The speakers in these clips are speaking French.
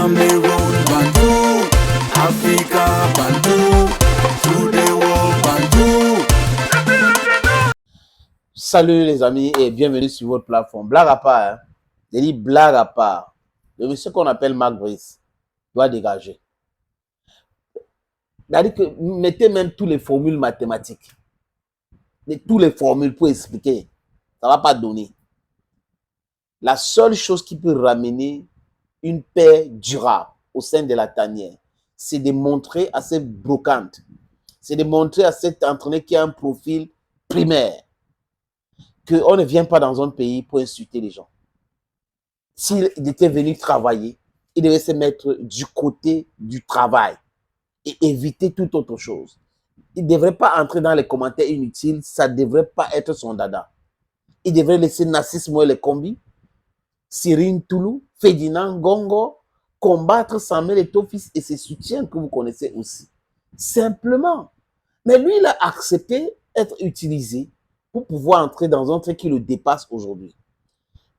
Cameroon, Bantou, Africa, Bantou, through the world, Bantou. Salut les amis et bienvenue sur votre plateforme. Blague à part, hein? J'ai dit blague à part. Le monsieur qu'on appelle Marc Brice doit dégager. C'est-à-dire que mettez même toutes les formules mathématiques. Toutes les formules pour expliquer. Ça ne va pas donner. La seule chose qui peut ramener une paix durable au sein de la tanière, c'est de montrer à cette brocante, c'est de montrer à cet entraîneur qui a un profil primaire qu'on ne vient pas dans un pays pour insulter les gens. S'il était venu travailler, il devait se mettre du côté du travail et éviter toute autre chose. Il ne devrait pas entrer dans les commentaires inutiles, ça ne devrait pas être son dada. Il devrait laisser Nassis Moelle Kombi, Cyril Toulou, Ferdinand Gongo combattre Samuel Eto'o-Fils et ses soutiens que vous connaissez aussi. Simplement. Mais lui, il a accepté d'être utilisé pour pouvoir entrer dans un truc qui le dépasse aujourd'hui.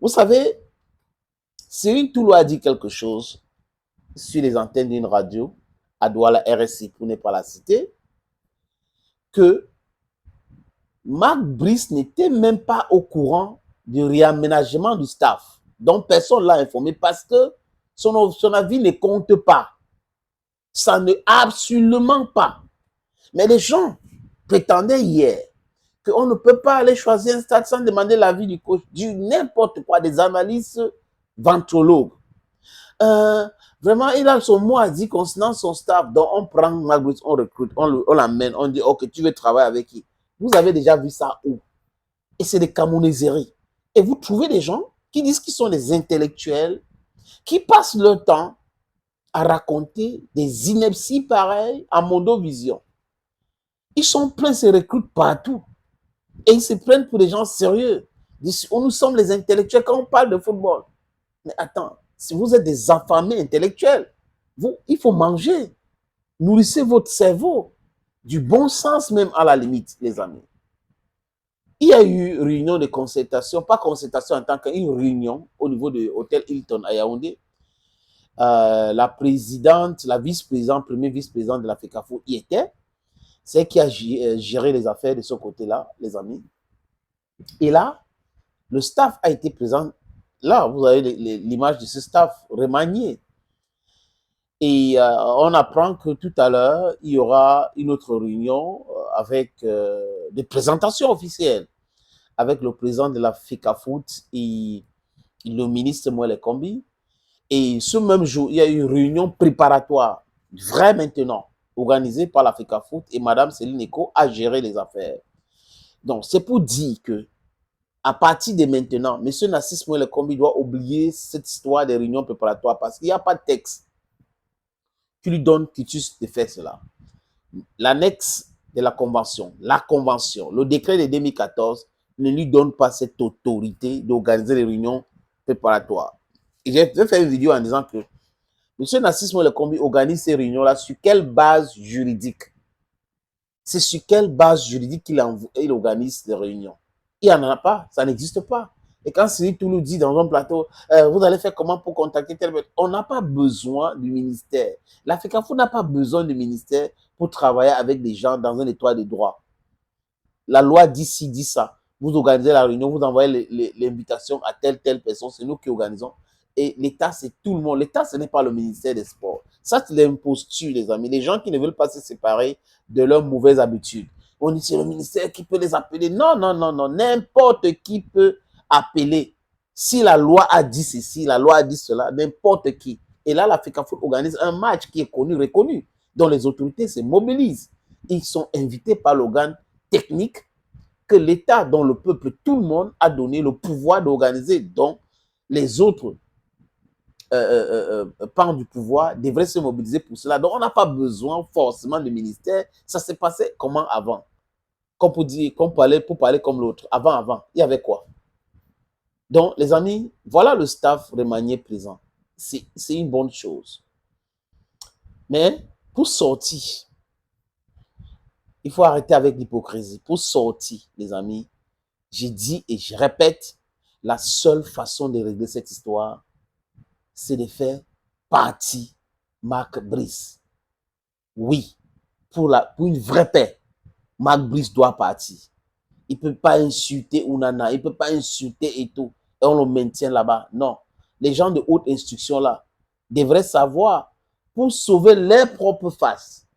Vous savez, Cyril Toulou a dit quelque chose sur les antennes d'une radio, à Douala RSI pour ne pas la citer, que Marc Brice n'était même pas au courant du réaménagement du staff. Donc personne ne l'a informé parce que son avis ne compte pas. Ça ne, absolument pas. Mais les gens prétendaient hier qu'on ne peut pas aller choisir un stade sans demander l'avis du coach, du n'importe quoi, des analystes ventrologues. Vraiment, il a son mot à dire concernant son staff. Donc, on prend Marc Brice, on recrute, on l'amène, on dit, ok, tu veux travailler avec qui? Vous avez déjà vu ça où? Et c'est des camonaiseries. Et vous trouvez des gens qui disent qu'ils sont des intellectuels, qui passent leur temps à raconter des inepties pareilles à Mondovision. Ils sont pleins, se recrutent partout. Et ils se prennent pour des gens sérieux. Ils disent, nous sommes les intellectuels quand on parle de football. Mais attends, si vous êtes des affamés intellectuels, il faut manger. Nourrissez votre cerveau. Du bon sens même à la limite, les amis. Il y a eu réunion de concertation, pas concertation en tant qu'une réunion au niveau de l'hôtel Hilton à Yaoundé. La présidente, la vice-présidente, premier vice-président de la FECAFO y était. C'est qui a géré les affaires de ce côté-là, les amis. Et là, le staff a été présent. Là, vous avez l'image de ce staff remanié. Et on apprend que tout à l'heure, il y aura une autre réunion avec des présentations officielles avec le président de la FECAFOOT et le ministre Moelle Kombi. Et ce même jour, il y a eu une réunion préparatoire, vrai maintenant, organisée par la FECAFOOT et Mme Céline Eko a géré les affaires. Donc, c'est pour dire que à partir de maintenant, M. Nassis Moelle Kombi doit oublier cette histoire des réunions préparatoires parce qu'il n'y a pas de texte qui lui donne quitus de faire cela. L'annexe de la convention, le décret de 2014 ne lui donne pas cette autorité d'organiser les réunions préparatoires. Et j'ai fait une vidéo en disant que M. Nassis Moelle Kombi organise ces réunions-là sur quelle base juridique? C'est sur quelle base juridique qu'il organise les réunions? Il n'y en a pas, ça n'existe pas. Et quand Cyril Toulou dit dans un plateau, vous allez faire comment pour contacter tel... On n'a pas besoin du ministère. La FECAFO n'a pas besoin du ministère pour travailler avec des gens dans un état de droit. La loi dit ci, dit ça. Vous organisez la réunion, vous envoyez l'invitation à telle personne, c'est nous qui organisons. Et l'État, c'est tout le monde. L'État, ce n'est pas le ministère des Sports. Ça, c'est l'imposture, les amis. Les gens qui ne veulent pas se séparer de leurs mauvaises habitudes. On dit, c'est le ministère qui peut les appeler. Non, non, non, non. N'importe qui peut appeler. Si la loi a dit ceci, la loi a dit cela, n'importe qui. Et là, la FECAFOOT organise un match qui est connu, reconnu, dont les autorités se mobilisent. Ils sont invités par l'organe technique que l'État, dont le peuple, tout le monde a donné le pouvoir d'organiser. Donc, les autres pans du pouvoir devraient se mobiliser pour cela. Donc, on n'a pas besoin forcément de ministère. Ça s'est passé comment avant? Comme pour parler comme l'autre. Avant, il y avait quoi? Donc, les amis, voilà le staff remanié présent. C'est une bonne chose. Mais pour sortir, il faut arrêter avec l'hypocrisie. Pour sortir, les amis, j'ai dit et je répète, la seule façon de régler cette histoire, c'est de faire parti Marc Brice. Oui, pour une vraie paix, Marc Brice doit partir. Il ne peut pas insulter Ounana, il ne peut pas insulter Eto, et on le maintient là-bas. Non. Les gens de haute instruction là devraient savoir, pour sauver leur propre face,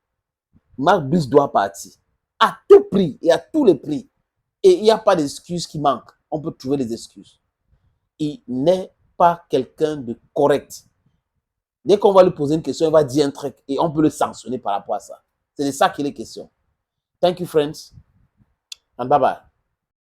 Marc Brice doit partir. À tout prix et à tous les prix. Et il n'y a pas d'excuses qui manquent. On peut trouver des excuses. Il n'est pas quelqu'un de correct. Dès qu'on va lui poser une question, il va dire un truc et on peut le sanctionner par rapport à ça. C'est de ça qu'il est question. Thank you, friends. And bye-bye.